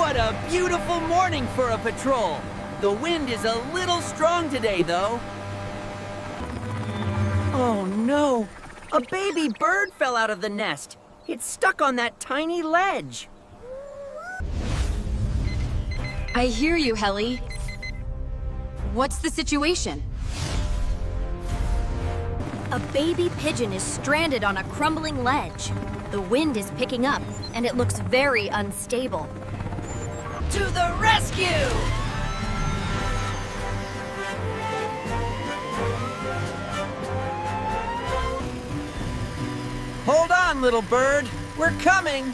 What a beautiful morning for a patrol! The wind is a little strong today, though. Oh no! A baby bird fell out of the nest. It's stuck on that tiny ledge. I hear you, Helly. What's the situation? A baby pigeon is stranded on a crumbling ledge. The wind is picking up, and it looks very unstable. To the rescue! Hold on, little bird. We're coming.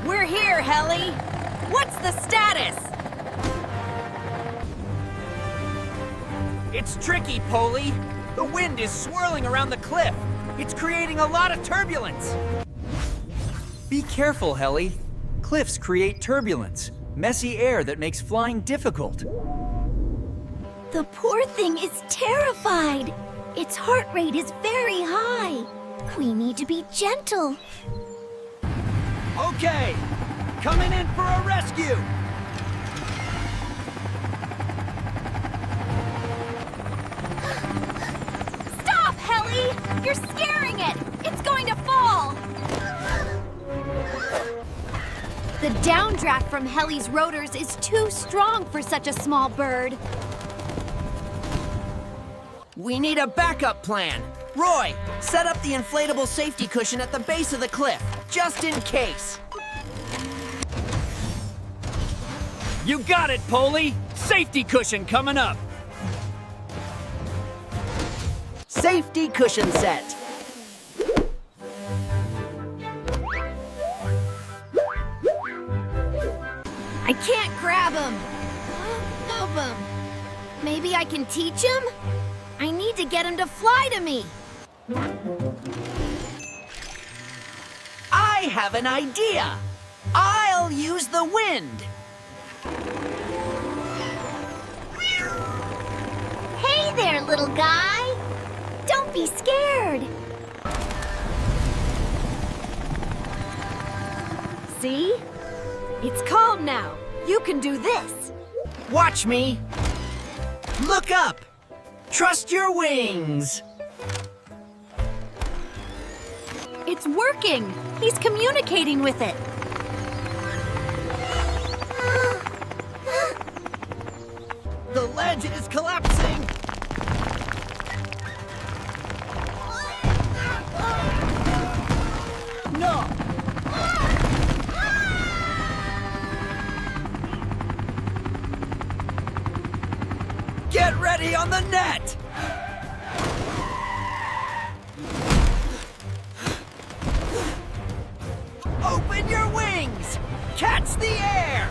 We're here, Helly. What's the status? It's tricky, Poli. The wind is swirling around the cliff. It's creating a lot of turbulence. Be careful, Helly. Cliffs create turbulence, messy air that makes flying difficult. The poor thing is terrified. Its heart rate is very high. We need to be gentle. Okay, coming in for a rescue. Stop, Helly! You're scaring it! It's going to fall! The downdraft from Helly's rotors is too strong for such a small bird. We need a backup plan. Roy, set up the inflatable safety cushion at the base of the cliff, just in case. You got it, Poli! Safety cushion coming up! Safety cushion set. I can't grab him. Help him. Maybe I can teach him? I need to get him to fly to me. I have an idea. I'll use the wind. Hey there, little guy. Don't be scared. See? It's calm now. You can do this. Watch me. Look up. Trust your wings. It's working. He's communicating with it. The ledge is collapsing. No. Get ready on the net. Open your wings. Catch the air.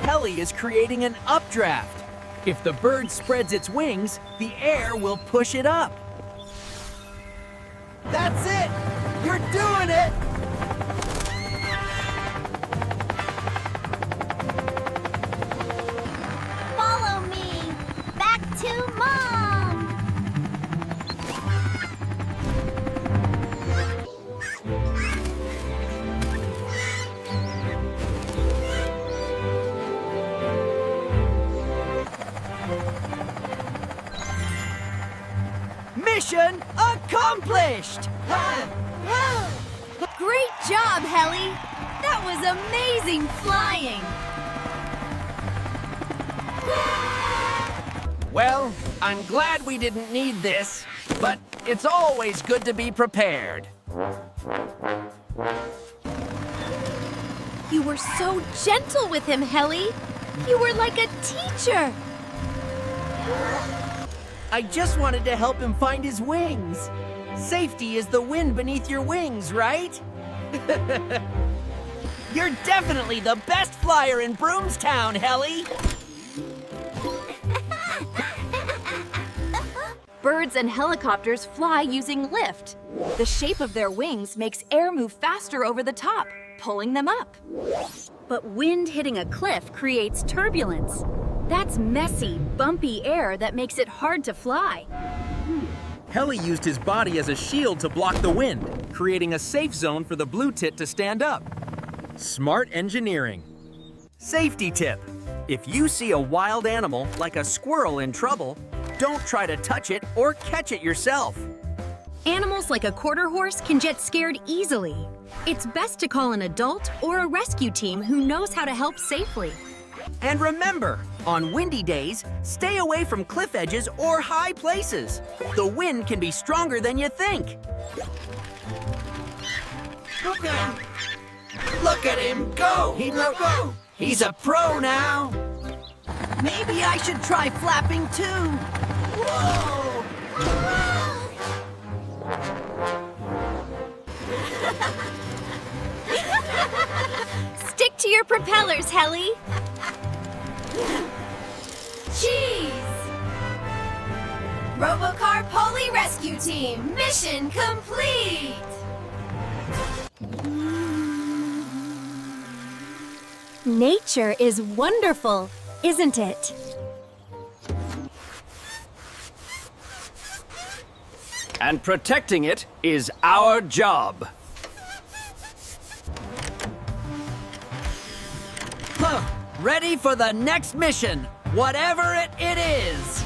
Helly is creating an updraft. If the bird spreads its wings, the air will push it up. That's it! You're doing it! Follow me. Back to Mom. Mission accomplished! Great job, Helly. That was amazing flying. Well, I'm glad we didn't need this, but it's always good to be prepared. You were so gentle with him, Helly. You were like a teacher. I just wanted to help him find his wings. Safety is the wind beneath your wings, right? You're definitely the best flyer in Broomstown, Helly. Birds and helicopters fly using lift. The shape of their wings makes air move faster over the top, pulling them up. But wind hitting a cliff creates turbulence. That's messy, bumpy air that makes it hard to fly. Helly used his body as a shield to block the wind, creating a safe zone for the blue tit to stand up. Smart engineering. Safety tip. If you see a wild animal, like a squirrel in trouble, don't try to touch it or catch it yourself. Animals like a quarter horse can get scared easily. It's best to call an adult or a rescue team who knows how to help safely. And remember, on windy days, stay away from cliff edges or high places. The wind can be stronger than you think. Look at him! Look at him go! He's a pro now! Maybe I should try flapping too. Whoa! Stick to your propellers, Helly. Cheese! Robocar Poli Rescue Team, mission complete! Nature is wonderful, isn't it? And protecting it is our job. Ready for the next mission, whatever it is!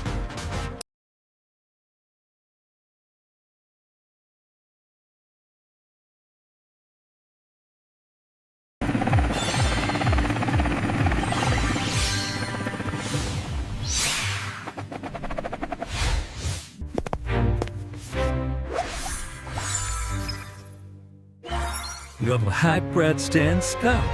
Your hybrid stands up.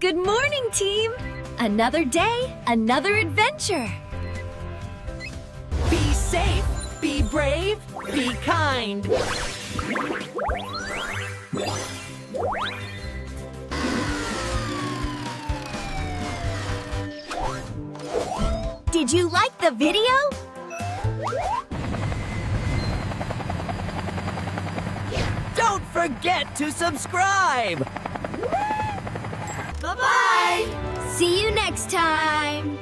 Good morning, team! Another day, another adventure! Be safe, be brave, be kind. Did you like the video? Don't forget to subscribe! Bye-bye! See you next time!